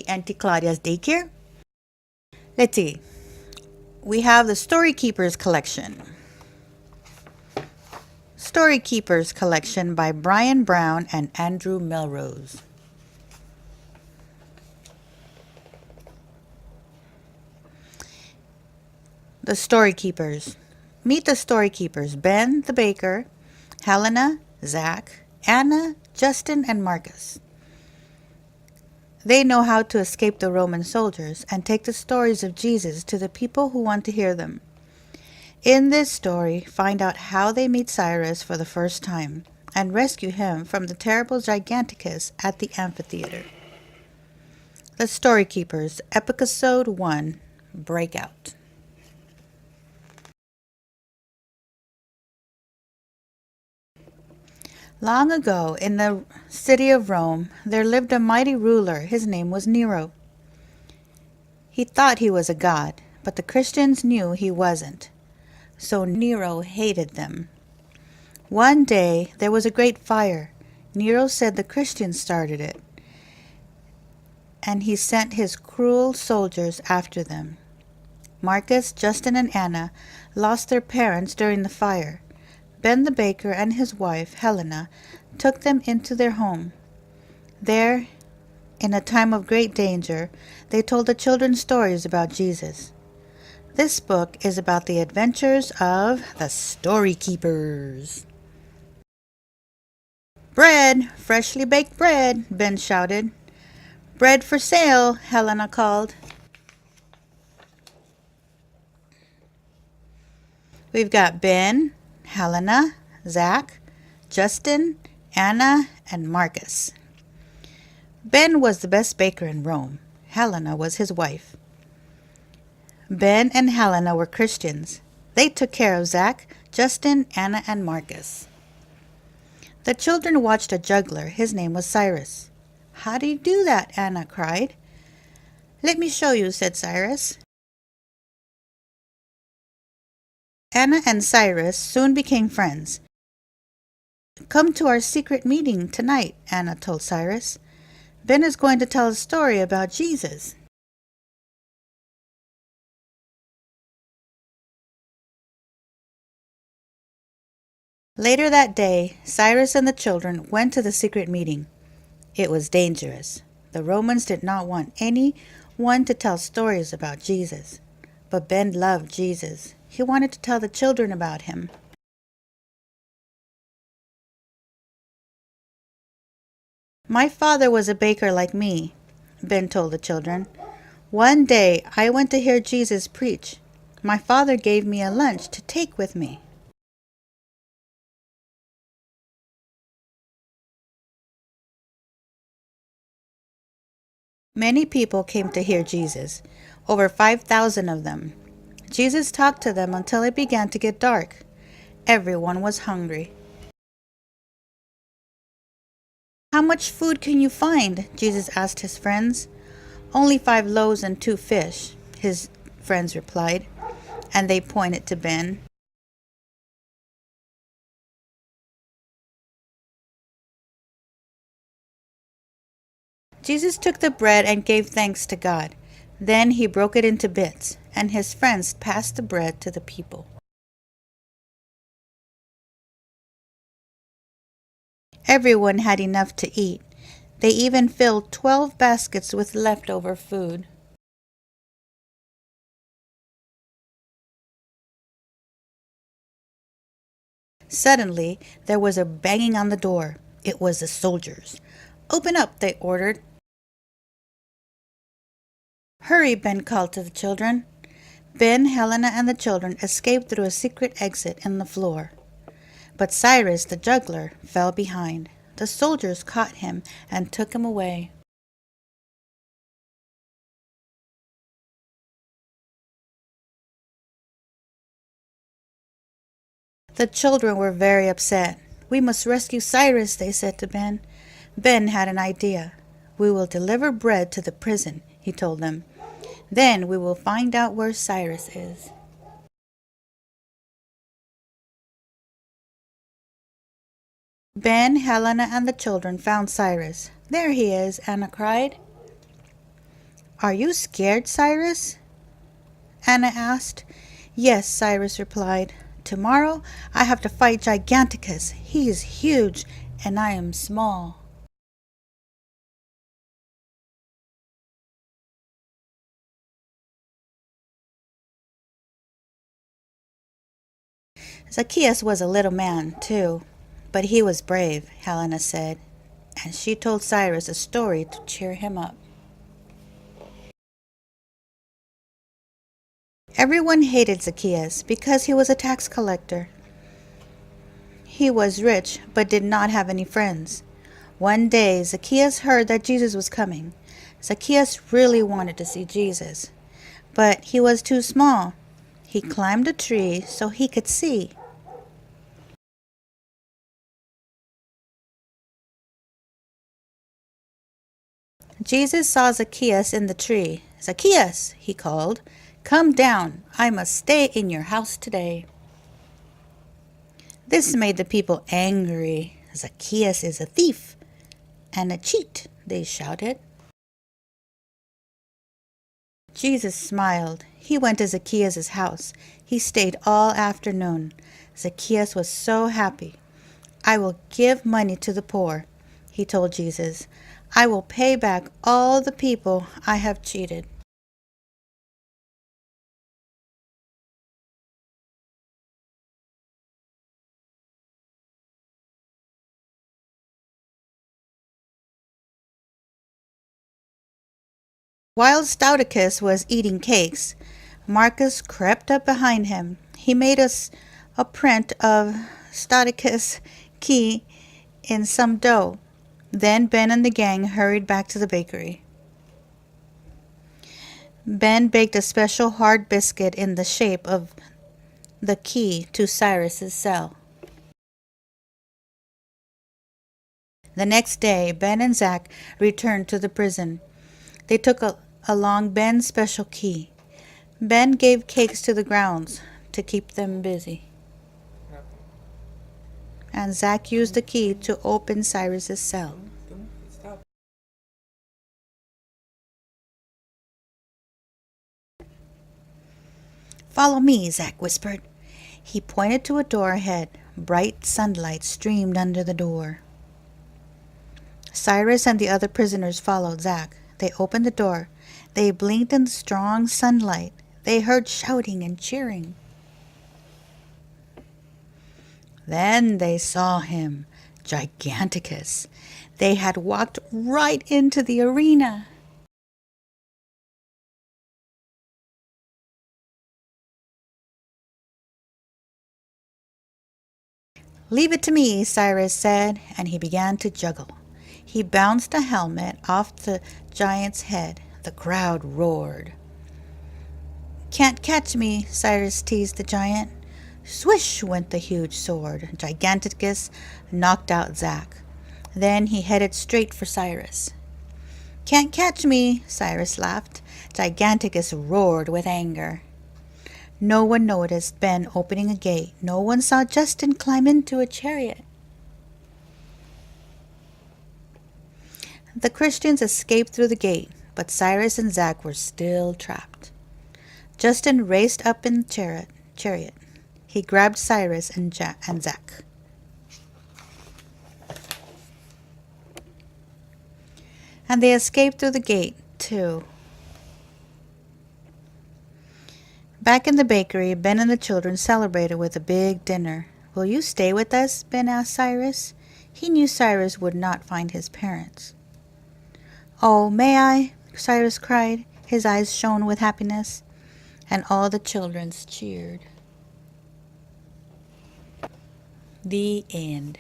Auntie Claudia's daycare. Let's see. We have the Story Keepers collection. Story Keepers collection by Brian Brown and Andrew Melrose. The Story Keepers. Meet the Story Keepers: Ben the baker, Helena, Zach, Anna, Justin, and Marcus. They know how to escape the Roman soldiers and take the stories of Jesus to the people who want to hear them. In this story, find out how they meet Cyrus for the first time and rescue him from the terrible Giganticus at the amphitheater. The Story Keepers, Episode 1, Breakout. Long ago, in the city of Rome, there lived a mighty ruler. His name was Nero. He thought he was a god, but the Christians knew he wasn't. So Nero hated them. One day, there was a great fire. Nero said the Christians started it, and he sent his cruel soldiers after them. Marcus, Justin, and Anna lost their parents during the fire. Ben the baker and his wife, Helena, took them into their home. There, in a time of great danger, they told the children stories about Jesus. This book is about the adventures of the Story Keepers. Bread! Freshly baked bread! Ben shouted. Bread for sale! Helena called. We've got Ben, Helena, Zach, Justin, Anna, and Marcus. Ben was the best baker in Rome. Helena was his wife. Ben and Helena were Christians. They took care of Zach, Justin, Anna, and Marcus. The children watched a juggler. His name was Cyrus. How do you do that? Anna cried. Let me show you, said Cyrus. Anna and Cyrus soon became friends. Come to our secret meeting tonight, Anna told Cyrus. Ben is going to tell a story about Jesus. Later that day, Cyrus and the children went to the secret meeting. It was dangerous. The Romans did not want anyone to tell stories about Jesus. But Ben loved Jesus. He wanted to tell the children about him. My father was a baker like me, Ben told the children. One day I went to hear Jesus preach. My father gave me a lunch to take with me. Many people came to hear Jesus, over 5,000 of them. Jesus talked to them until it began to get dark. Everyone was hungry. How much food can you find? Jesus asked his friends. Only 5 loaves and 2 fish, his friends replied, and they pointed to Ben. Jesus took the bread and gave thanks to God. Then he broke it into bits, and his friends passed the bread to the people. Everyone had enough to eat. They even filled 12 baskets with leftover food. Suddenly, there was a banging on the door. It was the soldiers. Open up, they ordered. Hurry, Ben called to the children. Ben, Helena, and the children escaped through a secret exit in the floor. But Cyrus, the juggler, fell behind. The soldiers caught him and took him away. The children were very upset. We must rescue Cyrus, they said to Ben. Ben had an idea. We will deliver bread to the prison, he told them. Then we will find out where Cyrus is. Ben, Helena, and the children found Cyrus. There he is, Anna cried. "Are you scared, Cyrus?" Anna asked. "Yes," Cyrus replied. "Tomorrow I have to fight Giganticus. He is huge, and I am small." Zacchaeus was a little man, too, but he was brave, Helena said, and she told Cyrus a story to cheer him up. Everyone hated Zacchaeus because he was a tax collector. He was rich but did not have any friends. One day, Zacchaeus heard that Jesus was coming. Zacchaeus really wanted to see Jesus, but he was too small. He climbed a tree so he could see. Jesus saw Zacchaeus in the tree. "Zacchaeus," he called, "come down. I must stay in your house today." This made the people angry. "Zacchaeus is a thief and a cheat," they shouted. Jesus smiled. He went to Zacchaeus' house. He stayed all afternoon. Zacchaeus was so happy. "I will give money to the poor," he told Jesus. "I will pay back all the people I have cheated." While Stauticus was eating cakes, Marcus crept up behind him. He made us a print of Stauticus' key in some dough. Then Ben and the gang hurried back to the bakery. Ben baked a special hard biscuit in the shape of the key to Cyrus's cell. The next day, Ben and Zach returned to the prison. They took along Ben's special key. Ben gave cakes to the grounds to keep them busy. And Zach used the key to open Cyrus's cell. "Follow me," Zach whispered. He pointed to a door ahead. Bright sunlight streamed under the door. Cyrus and the other prisoners followed Zach. They opened the door. They blinked in the strong sunlight. They heard shouting and cheering. Then they saw him, Giganticus. They had walked right into the arena. "Leave it to me," Cyrus said, and he began to juggle. He bounced a helmet off the giant's head. The crowd roared. "Can't catch me," Cyrus teased the giant. Swish went the huge sword. Giganticus knocked out Zach. Then he headed straight for Cyrus. "Can't catch me," Cyrus laughed. Giganticus roared with anger. No one noticed Ben opening a gate. No one saw Justin climb into a chariot. The Christians escaped through the gate, but Cyrus and Zach were still trapped. Justin raced up in the chariot. He grabbed Cyrus and Zach. And they escaped through the gate, too. Back in the bakery, Ben and the children celebrated with a big dinner. "Will you stay with us?" Ben asked Cyrus. He knew Cyrus would not find his parents. "Oh, may I?" Cyrus cried. His eyes shone with happiness, and all the children cheered. The end.